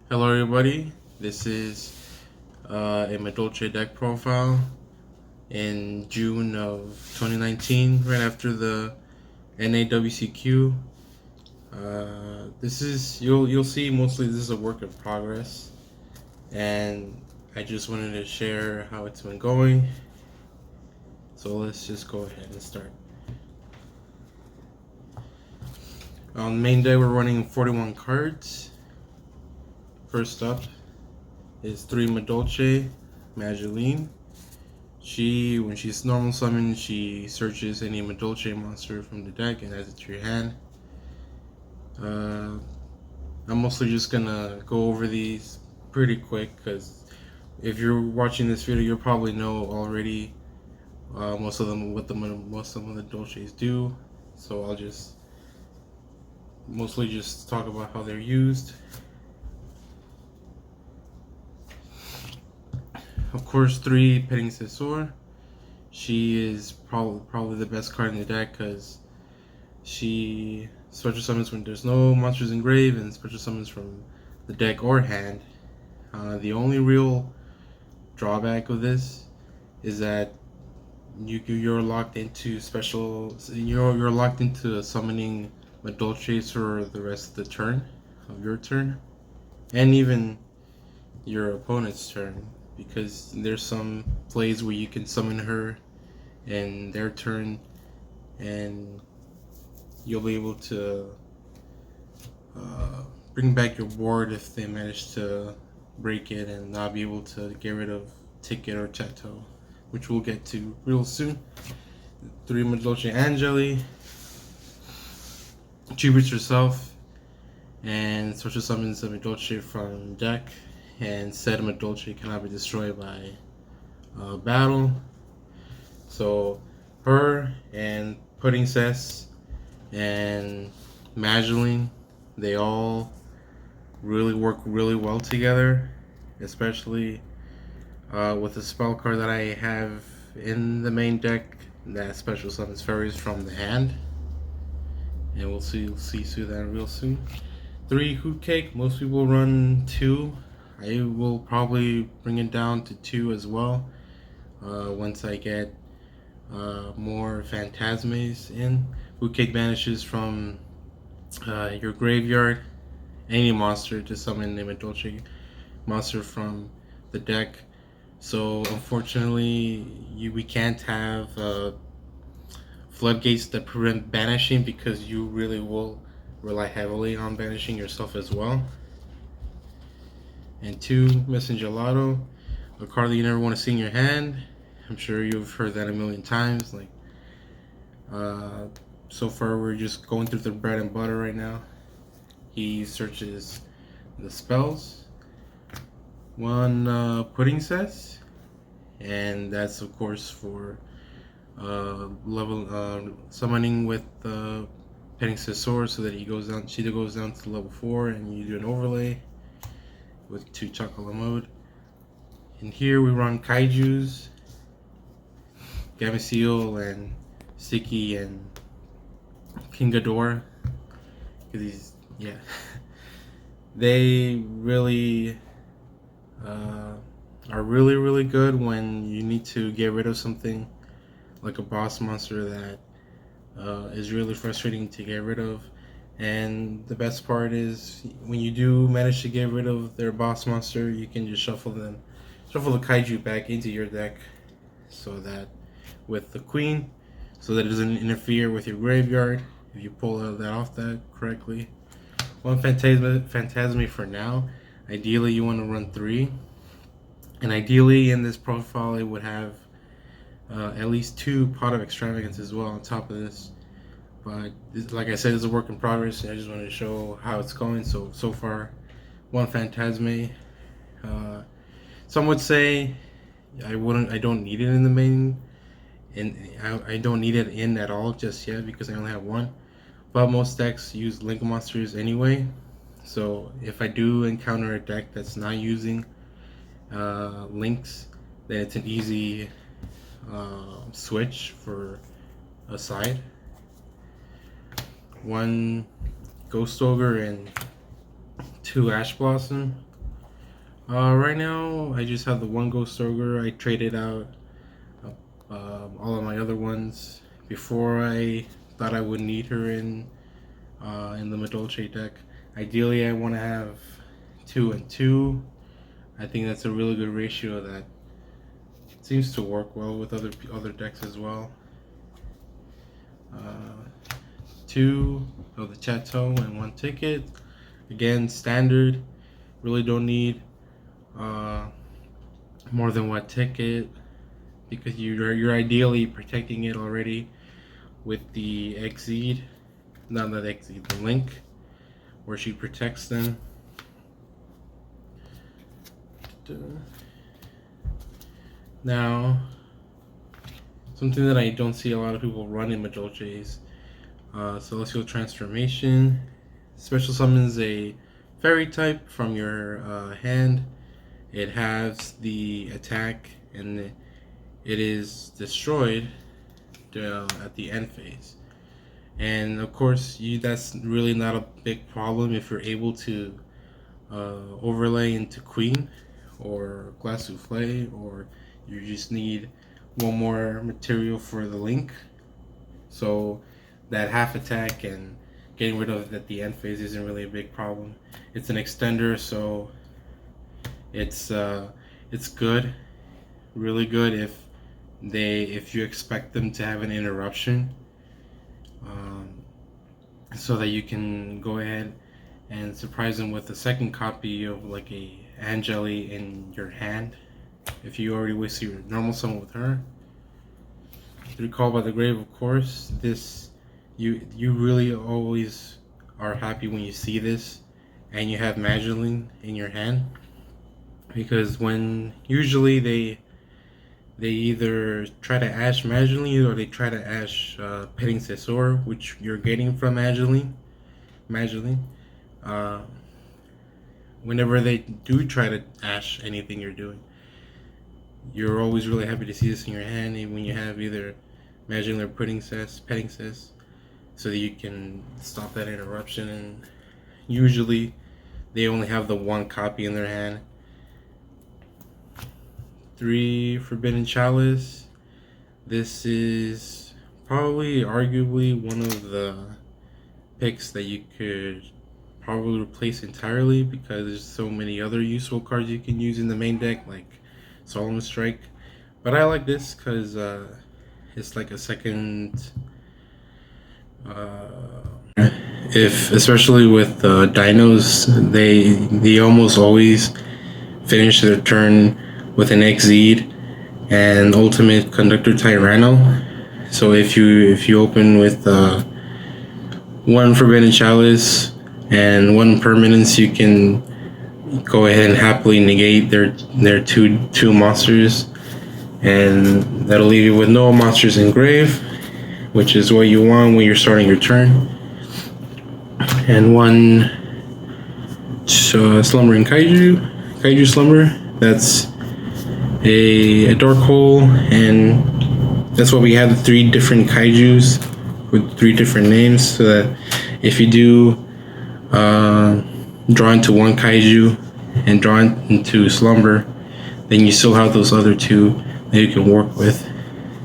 Hello everybody, this is a Madolche deck profile in June of 2019, right after the NAWCQ. This is you'll see mostly this is a work in progress, and I just wanted to share how it's been going. So let's just go ahead and start. On main day we're running 41 cards. First up is 3 Madolche, Mageline. When she's normal summoned, she searches any Madolche monster from the deck and adds it to your hand. I'm mostly just gonna go over these pretty quick because if you're watching this video, you'll probably know already most of them what most of the Madolches do. So I'll just mostly just talk about how they're used. Of course, 3 Petting Sesor. She is probably the best card in the deck because she special summons when there's no monsters in grave and special summons from the deck or hand. The only real drawback of this is that you're locked into you're locked into summoning Madolches for the rest of the turn of your turn and even your opponent's turn, because there's some plays where you can summon her in their turn and you'll be able to bring back your board if they manage to break it and not be able to get rid of Ticket or Chateau, which we'll get to real soon. 3 Madolche Angeli. Tributes herself and special summons a Madolche from deck, and said Madolche cannot be destroyed by battle. So her and Pudding Cess and Mageline, they all really work really well together, especially with the spell card that I have in the main deck that special summons fairies from the hand, and we'll see through that real soon. 3 Hoot Cake. Most people run 2. I will probably bring it down to 2 as well once I get more Phantasmes in. Hoot Cake banishes from your graveyard any monster to summon a Madolche monster from the deck. So unfortunately, we can't have floodgates that prevent banishing, because you really will rely heavily on banishing yourself as well. And 2 Messenger Lotto, a card that you never want to see in your hand. I'm sure you've heard that a million times. Like, so far we're just going through the bread and butter right now. He searches the spells. 1 Pudding Cess, and that's of course for level summoning with Petting Sesor, so that she goes down to level 4, and you do an overlay with 2 Chocolate Mode. And here we run Kaijus, Gameciel and Sticky and King Ghidorah, because they really are really good when you need to get rid of something like a boss monster that is really frustrating to get rid of. And the best part is when you do manage to get rid of their boss monster, you can just shuffle the Kaiju back into your deck, so that with the Queen, so that it doesn't interfere with your graveyard if you pull that off that correctly. 1 Phantasme for now. Ideally you want to run 3, and ideally in this profile it would have at least 2 Pot of Extravagance as well on top of this. But like I said, it's a work in progress, and I just wanted to show how it's going. So far, 1 Phantasme. Some would say I don't need it in the main, and I don't need it in at all just yet because I only have 1. But most decks use link monsters anyway. So if I do encounter a deck that's not using links, then it's an easy switch for a side. 1 Ghost Ogre and 2 Ash Blossom. Right now, I just have the one Ghost Ogre. I traded out all of my other ones before. I thought I would need her in the Madolche deck. Ideally, I want to have 2 and 2. I think that's a really good ratio that seems to work well with other decks as well. 2 of the Chateau and 1 ticket. Again, standard. Really don't need uh, more than 1 ticket because you're ideally protecting it already with the Exceed, not that Exceed, the Link, where she protects them. Now, something that I don't see a lot of people run in Madolche is Celestial Transformation. Special summons a fairy type from your hand. It has the attack and it is destroyed at the end phase. And of course, that's really not a big problem if you're able to overlay into Queen or Glass Souffle, or you just need one more material for the Link. So that half attack and getting rid of it at the end phase isn't really a big problem. It's an extender, so it's good, really good if you expect them to have an interruption, so that you can go ahead and surprise them with a second copy of like a Angeli in your hand. If you already waste your normal summon with her, Recall by the Grave, of course. This you really always are happy when you see this and you have Magdalene in your hand, because when usually they either try to ash Magdalene or they try to ash Petting Cesor, which you're getting from Magdalene. Uh, Whenever they do try to ash anything you're doing, you're always really happy to see this in your hand, and when you have either Magdalene or Petting Cess, so that you can stop that interruption. And usually they only have the one copy in their hand. 3 Forbidden Chalice. This is probably arguably one of the picks that you could probably replace entirely, because there's so many other useful cards you can use in the main deck, like Solemn Strike. But I like this because it's like a second, if especially with dinos, they almost always finish their turn with an Exceed and Ultimate Conductor Tyranno. So if you open with 1 Forbidden Chalice and 1 Permanence, you can go ahead and happily negate their two monsters, and that'll leave you with no monsters in grave, which is what you want when you're starting your turn. And 1 Slumbering Kaiju Slumber. That's a dark hole, and that's why we have the 3 different kaijus with 3 different names, so that if you do draw into 1 kaiju and draw into slumber, then you still have those other 2 that you can work with,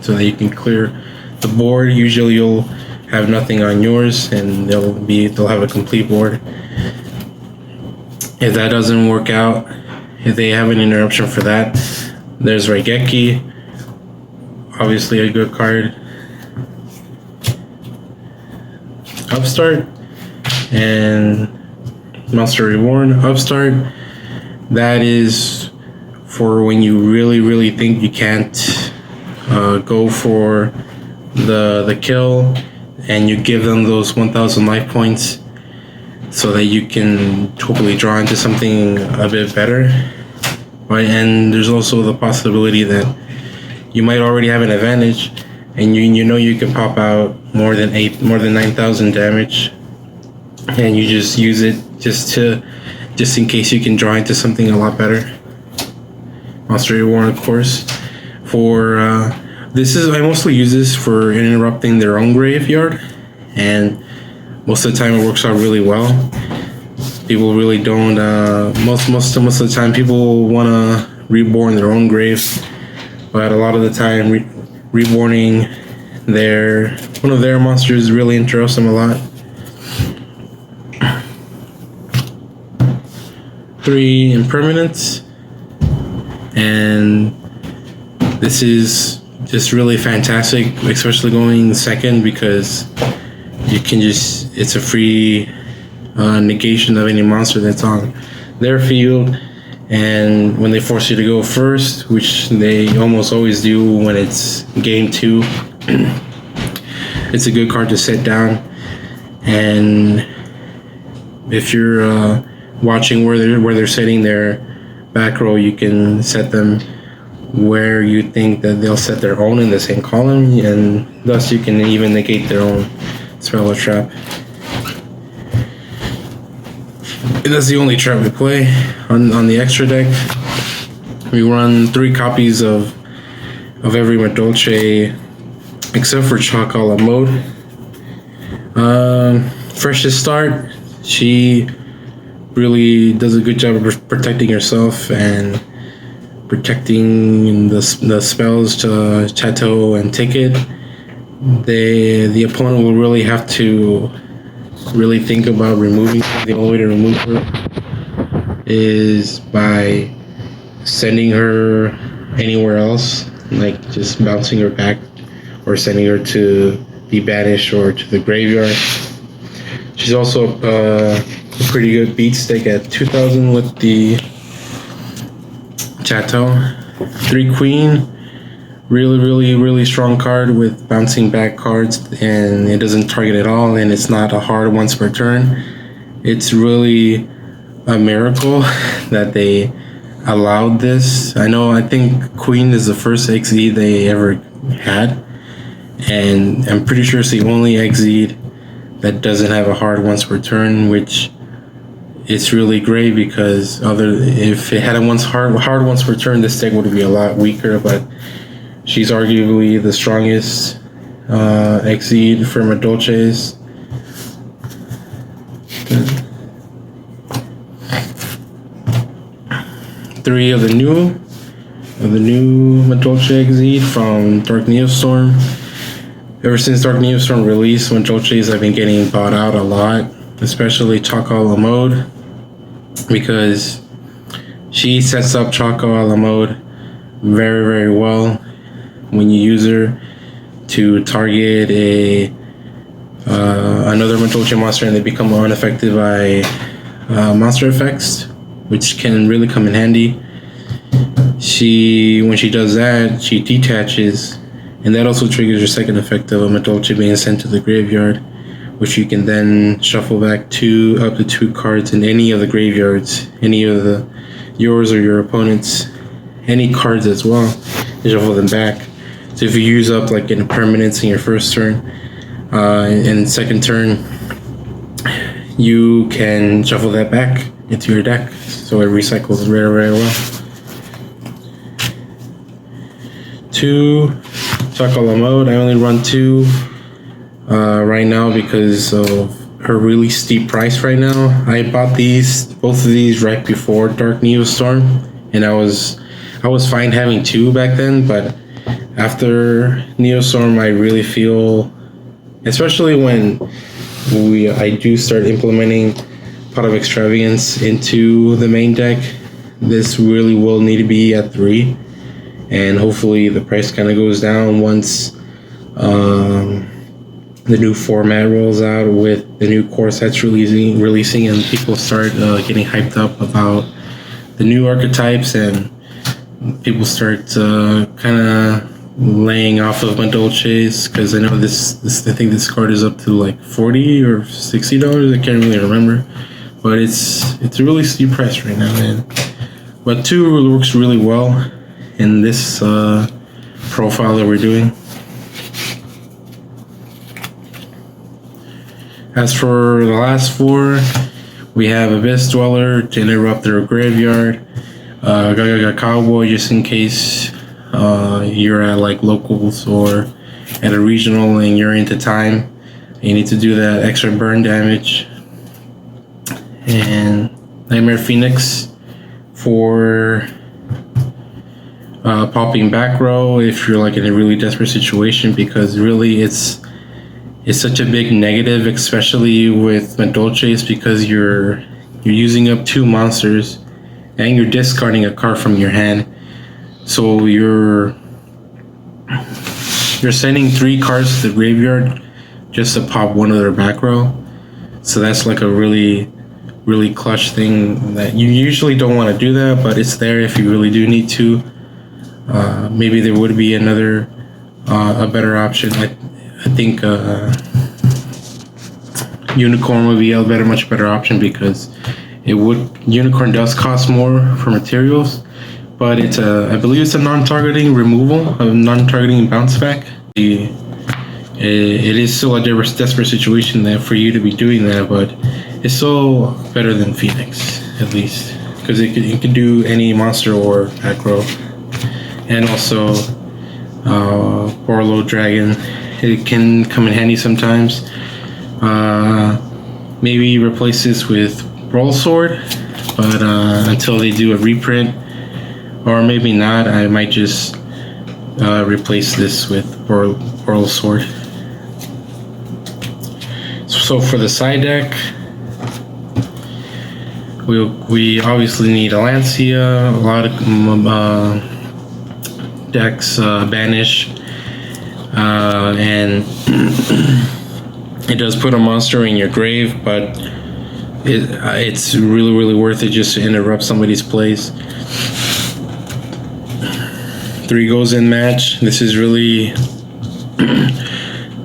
so that you can clear the board. Usually you'll have nothing on yours, and they'll have a complete board. If that doesn't work out, if they have an interruption for that, there's Raigeki, obviously a good card. Upstart and Monster Reborn. Upstart, that is for when you really think you can't go for the kill, and you give them those 1,000 life points so that you can hopefully draw into something a bit better. Right, and there's also the possibility that you might already have an advantage, and you know you can pop out more than 9,000 damage, and you just use it just in case you can draw into something a lot better. Monster Reborn, of course. For I mostly use this for interrupting their own graveyard, and most of the time it works out really well. People really don't. Most of the time, people want to reborn their own grave, but a lot of the time, reborning one of their monsters really interests them a lot. 3 impermanents, and this is just really fantastic, especially going second, because you can just, it's a free negation of any monster that's on their field. And when they force you to go first, which they almost always do when it's game 2, it's a good card to set down. And if you're watching where they're setting their back row, you can set them where you think that they'll set their own in the same column, and thus you can even negate their own spell or trap. And that's the only trap we play. On the extra deck, we run 3 copies of every Madolche except for Chalk a la mode. Fresh to start, she really does a good job of protecting herself and protecting the spells to Chateau and Ticket. The opponent will really have to really think about removing her. The only way to remove her is by sending her anywhere else, like just bouncing her back or sending her to be banished or to the graveyard. She's also a pretty good beat stick at 2,000 with the Chateau. 3 Queen, really strong card with bouncing back cards, and it doesn't target at all, and it's not a hard once per turn. It's really a miracle that they allowed this. I think Queen is the first XZ they ever had, and I'm pretty sure it's the only XZ that doesn't have a hard once per turn, which it's really great, because if it had a hard once per turn, this deck would be a lot weaker. But she's arguably the strongest XZ for Madolches. Three of the new Madolche XZ from Dark Neostorm. Ever since Dark Neostorm released, Madolches have been getting bought out a lot, especially Chalk a la mode, because she sets up Chalk a la mode very well when you use her to target another Madolche monster and they become unaffected by monster effects, which can really come in handy. When she does that, she detaches, and that also triggers your second effect of a Madolche being sent to the graveyard, which you can then shuffle back up to 2 cards in any of the graveyards, any of yours or your opponent's, any cards as well, and shuffle them back. So if you use up like an impermanence in your first turn, and second turn, you can shuffle that back into your deck, so it recycles very well. 2 Chalk a la mode. I only run 2 right now because of her really steep price right now. I bought both of these right before Dark Neostorm, and I was fine having 2 back then, but after Neostorm, I really feel, especially when I do start implementing Pot of Extravagance into the main deck, this really will need to be at 3, and hopefully the price kind of goes down once the new format rolls out with the new core sets releasing, and people start getting hyped up about the new archetypes, and people start kind of laying off of Madolches, because I know I think this card is up to like $40 or $60. I can't really remember, but it's a really steep price right now, man. But 2 works really well in this profile that we're doing. As for the last 4, we have Abyss Dweller to interrupt their graveyard, Gaga Cowboy just in case you're at like locals or at a regional and you're into time, you need to do that extra burn damage. and Nightmare Phoenix for popping back row if you're like in a really desperate situation, because really it's such a big negative, especially with Madolches, because you're using up 2 monsters and you're discarding a card from your hand. So you're sending 3 cards to the graveyard just to pop one of their back row. So that's like a really clutch thing that you usually don't want to do that, but it's there if you really do need to. Maybe there would be another a better option. I think Unicorn would be a much better option, because Unicorn does cost more for materials, but it's I believe it's a non-targeting removal, a non-targeting bounce back. It is still a desperate situation that for you to be doing that, but it's still better than Phoenix, at least, because it can do any monster or aggro. And also Borlow Dragon, it can come in handy sometimes. Maybe replace this with Brawl Sword, but until they do a reprint, or maybe not, I might just replace this with Brawl Sword. So for the side deck, we obviously need Alancia, a lot of decks banish, and it does put a monster in your grave, but it's really worth it just to interrupt somebody's plays. 3 goes in match. This is really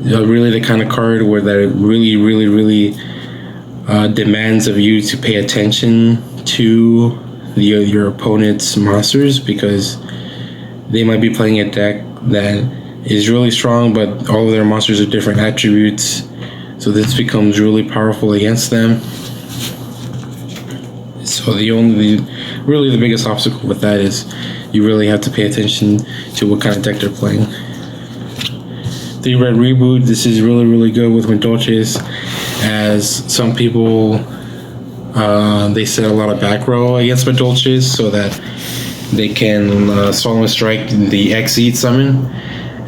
the kind of card where that it really demands of you to pay attention to your opponent's monsters, because they might be playing a deck that is really strong, but all of their monsters are different attributes, so this becomes really powerful against them. So the biggest obstacle with that is you really have to pay attention to what kind of deck they're playing. 3 red reboot. This is really good with Madolches, as some people they set a lot of back row against Madolches so that they can Solemn Strike the Exceed summon,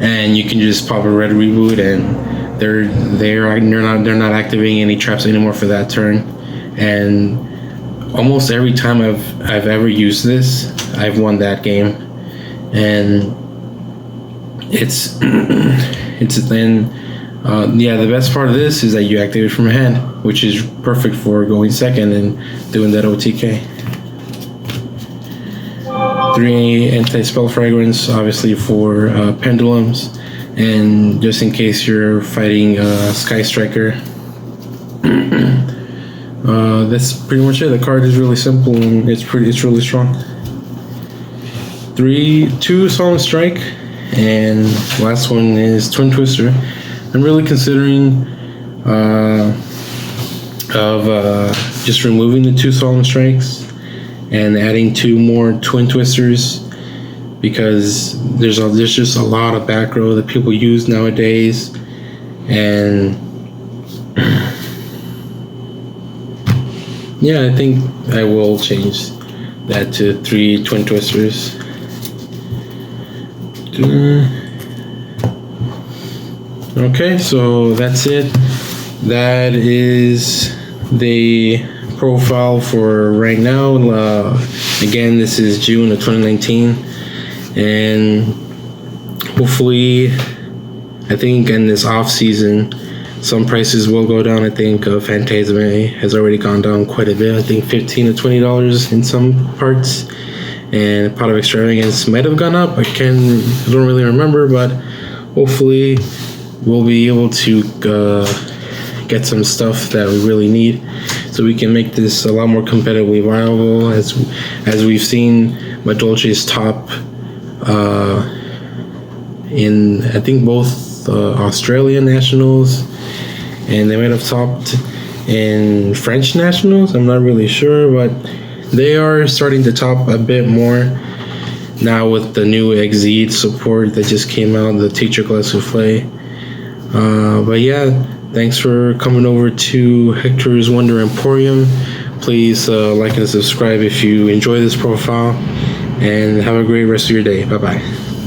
and you can just pop a red reboot, and they're not activating any traps anymore for that turn. And almost every time I've ever used this, I've won that game. And it's then the best part of this is that you activate from hand, which is perfect for going second and doing that OTK. 3 anti-spell fragrance, obviously for pendulums, and just in case you're fighting Sky Striker. That's pretty much it. The card is really simple and it's really strong. 2 Solemn Strike, and last one is Twin Twister. I'm really considering just removing the 2 Solemn Strikes and adding 2 more Twin Twisters, because there's just a lot of back row that people use nowadays, and yeah, I think I will change that to 3 Twin Twisters. Okay, so that's it. That is the profile for right now. Again, this is June of 2019, and hopefully, I think in this off season, some prices will go down. I think Phantasme has already gone down quite a bit. I think $15 to $20 in some parts, and Pot of Extravagance might have gone up. I don't really remember, but hopefully we'll be able to get some stuff that we really need, so we can make this a lot more competitively viable. As we've seen, Madolche's top in I think both Australian nationals, and they might have topped in French nationals. I'm not really sure, but they are starting to top a bit more now with the new Exceed support that just came out, the Teacher Class Souffle. But yeah, thanks for coming over to Hector's Wonder Emporium, Please like and subscribe if you enjoy this profile, and have a great rest of your day. Bye bye.